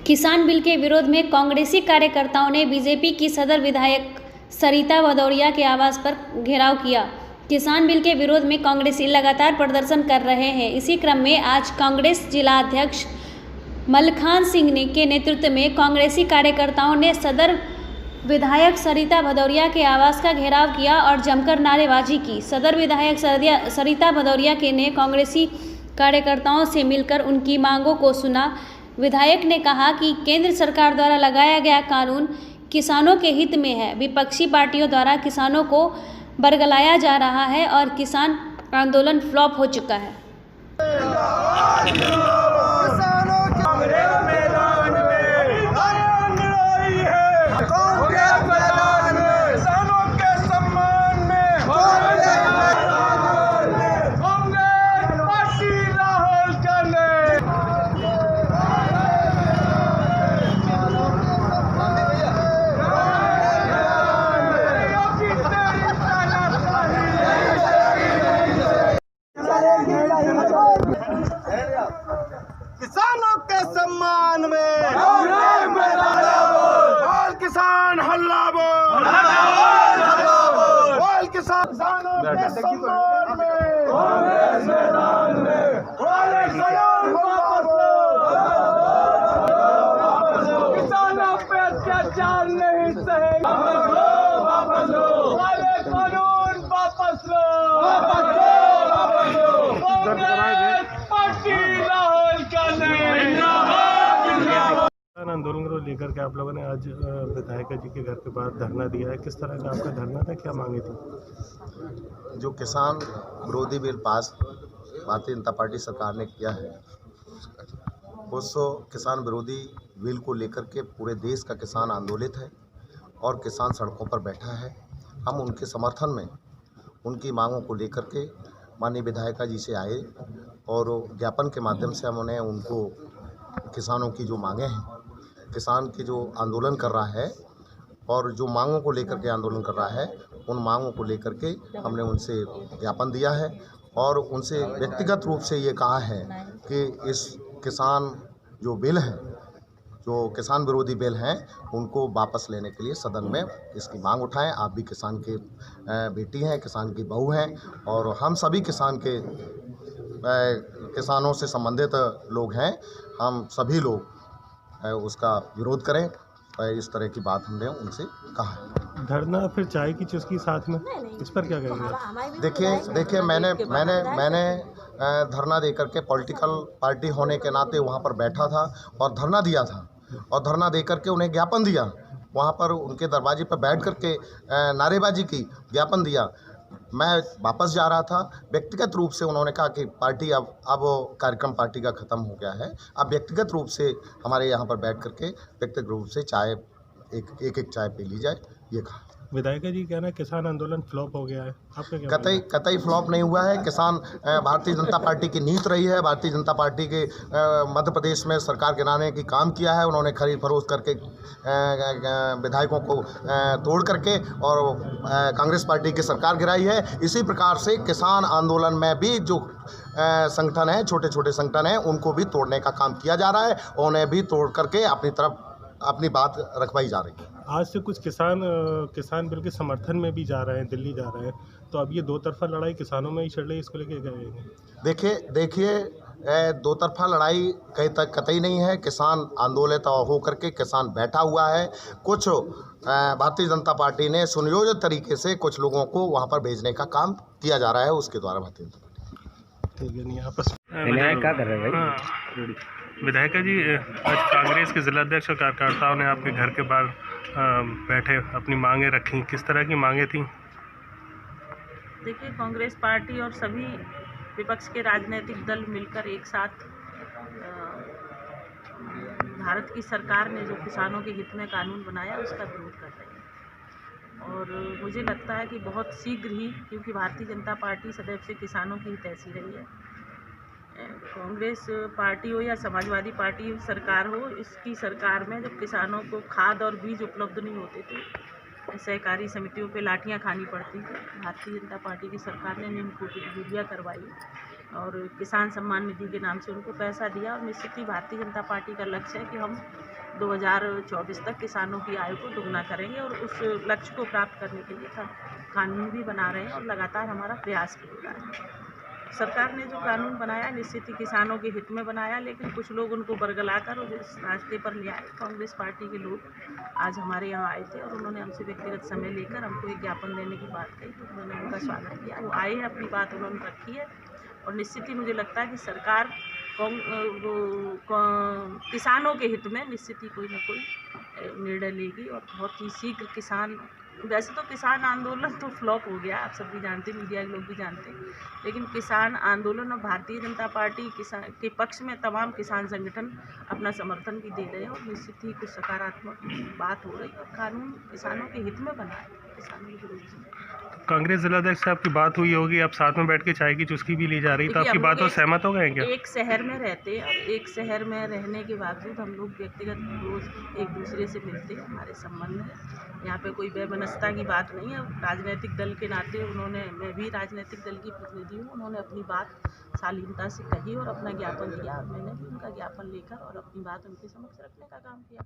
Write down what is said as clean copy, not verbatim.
किसान बिल के विरोध में कांग्रेसी कार्यकर्ताओं ने बीजेपी की सदर विधायक सरिता भदौरिया के आवास पर घेराव किया। किसान बिल के विरोध में कांग्रेसी लगातार प्रदर्शन कर रहे हैं। इसी क्रम में आज कांग्रेस जिला अध्यक्ष मल्लखान सिंह के नेतृत्व में कांग्रेसी कार्यकर्ताओं ने सदर विधायक सरिता भदौरिया के आवास का घेराव किया और जमकर नारेबाजी की। सदर विधायक सरिता भदौरिया ने कांग्रेसी कार्यकर्ताओं से मिलकर उनकी मांगों को सुना। विधायक ने कहा कि केंद्र सरकार द्वारा लगाया गया कानून किसानों के हित में है। विपक्षी पार्टियों द्वारा किसानों को बरगलाया जा रहा है और किसान आंदोलन फ्लॉप हो चुका है। किसानों के सम्मान में बोल किसान हल्ला बोल किसानों के सम्मान में किसानों पे अत्याचार नहीं सहेगा। कानून वापस लो। आंदोलन को लेकर के आप लोगों ने आज विधायक जी के घर के बाहर धरना दिया है। किस तरह का आपका धरना था, क्या मांगे थी? जो किसान विरोधी bill pass Bharatiya Janata party सरकार ने किया है, उस किसान विरोधी बिल को लेकर के पूरे देश का किसान आंदोलित है और किसान सड़कों पर बैठा है। हम उनके समर्थन में उनकी मांगों को लेकर के माननीय विधायिका जी से आए और ज्ञापन के माध्यम से हमने उनको किसानों की जो मांगे हैं, किसान की जो आंदोलन कर रहा है और जो मांगों को लेकर के आंदोलन कर रहा है, उन मांगों को लेकर के हमने उनसे ज्ञापन दिया है और उनसे व्यक्तिगत रूप से ये कहा है कि इस किसान जो बिल है, जो किसान विरोधी बिल हैं, उनको वापस लेने के लिए सदन में इसकी मांग उठाएं। आप भी किसान के बेटी हैं, किसान की बहू हैं और हम सभी किसानों से संबंधित लोग हैं। हम सभी लोग उसका विरोध करें। इस तरह की बात हमने उनसे कहा है। धरना फिर चाय की चुस्की साथ में, इस पर क्या कहेंगे? देखिए मैंने धरना देकर के पॉलिटिकल पार्टी होने के नाते वहाँ पर बैठा था और धरना दिया था और धरना देकर के उन्हें ज्ञापन दिया। वहाँ पर उनके दरवाजे पर बैठ कर के नारेबाजी की, ज्ञापन दिया। मैं वापस जा रहा था, व्यक्तिगत रूप से उन्होंने कहा कि पार्टी अब कार्यक्रम पार्टी का ख़त्म हो गया है, अब व्यक्तिगत रूप से हमारे यहाँ पर बैठ करके व्यक्तिगत रूप से चाय एक चाय पी ली जाए, ये कहा। विधायक जी कहना है किसान आंदोलन फ्लॉप हो गया है, आपका क्या? कतई फ्लॉप नहीं हुआ है। किसान भारतीय जनता पार्टी की नीति रही है। भारतीय जनता पार्टी के मध्य प्रदेश में सरकार गिराने की काम किया है। उन्होंने खरीद फरोख्त करके विधायकों को तोड़ करके और कांग्रेस पार्टी की सरकार गिराई है। इसी प्रकार से किसान आंदोलन में भी जो संगठन है, छोटे छोटे संगठन हैं, उनको भी तोड़ने का काम किया जा रहा है। उन्हें भी तोड़ करके अपनी तरफ अपनी बात रखवाई जा रही है। आज से कुछ किसान बिल के समर्थन में भी जा रहे हैं, दिल्ली जा रहे हैं, तो अब ये दो तरफा लड़ाई किसानों में ही चल रही है, इसको लेके गए? देखिए दो तरफा लड़ाई कतई नहीं है। किसान आंदोलित होकर के किसान बैठा हुआ है। कुछ भारतीय जनता पार्टी ने सुनियोजित तरीके से कुछ लोगों को वहाँ पर भेजने का काम किया जा रहा है, उसके द्वारा भारतीय जनता पार्टी। ठीक है, नहीं आपस क्या कर रहे हैं भाई? विधायक जी, आज कांग्रेस के जिलाध्यक्ष और कार्यकर्ताओं ने आपके घर के बाहर बैठे अपनी मांगे रखी, किस तरह की मांगे थी? देखिए, कांग्रेस पार्टी और सभी विपक्ष के राजनीतिक दल मिलकर एक साथ भारत की सरकार ने जो किसानों के हित में कानून बनाया उसका विरोध कर रहे हैं। और मुझे लगता है कि बहुत शीघ्र ही, क्योंकि भारतीय जनता पार्टी सदैव से किसानों की हितैषी रही है, कांग्रेस पार्टी हो या समाजवादी पार्टी सरकार हो, इसकी सरकार में जब किसानों को खाद और बीज उपलब्ध नहीं होते थे, सहकारी समितियों पे लाठियां खानी पड़ती थी। भारतीय जनता पार्टी की सरकार ने यूरिया करवाई और किसान सम्मान निधि के नाम से उनको पैसा दिया। और निश्चित ही भारतीय जनता पार्टी का लक्ष्य है कि हम 2024 तक किसानों की आय को दुगना करेंगे और उस लक्ष्य को प्राप्त करने के लिए कानून भी बना रहे हैं और लगातार हमारा प्रयास भी हो रहा है। सरकार ने जो कानून बनाया निश्चित ही किसानों के हित में बनाया, लेकिन कुछ लोग उनको बरगलाकर और इस रास्ते पर ले आए। कांग्रेस पार्टी के लोग आज हमारे यहाँ आए थे और उन्होंने हमसे व्यक्तिगत समय लेकर हमको एक ज्ञापन देने की बात कही, तो उन्होंने उनका स्वागत किया। वो आए हैं, अपनी बात उन्होंने रखी है और निश्चित ही मुझे लगता है कि सरकार किसानों के हित में निश्चित ही कोई ना कोई निर्णय लेगी और बहुत ही शीघ्र किसान, वैसे तो किसान आंदोलन तो फ्लॉप हो गया, आप सब भी जानते, मीडिया के लोग भी जानते, लेकिन किसान आंदोलन और भारतीय जनता पार्टी किसान के पक्ष में तमाम किसान संगठन अपना समर्थन भी दे रहे हैं और निश्चित ही कुछ सकारात्मक बात हो रही है और कानून किसानों के हित में बना है, किसानों के विरोध में। कांग्रेस जिलाध्यक्ष से आपकी बात हुई होगी, आप साथ में बैठ के चाय की चुस्की भी ली जा रही, तो आपकी बातों से सहमत हो गए क्या? एक शहर में रहते हैं और एक शहर में रहने के बावजूद हम लोग व्यक्तिगत रोज एक दूसरे से मिलते हैं, हमारे संबंध है। यहाँ पे कोई वैमनस्यता की बात नहीं है। राजनीतिक दल के नाते उन्होंने, मैं भी राजनीतिक दल की प्रतिनिधि हूँ, उन्होंने अपनी बात शालीनता से कही और अपना ज्ञापन दिया और मैंने भी उनका ज्ञापन लेकर और अपनी बात उनके समक्ष रखने का काम किया।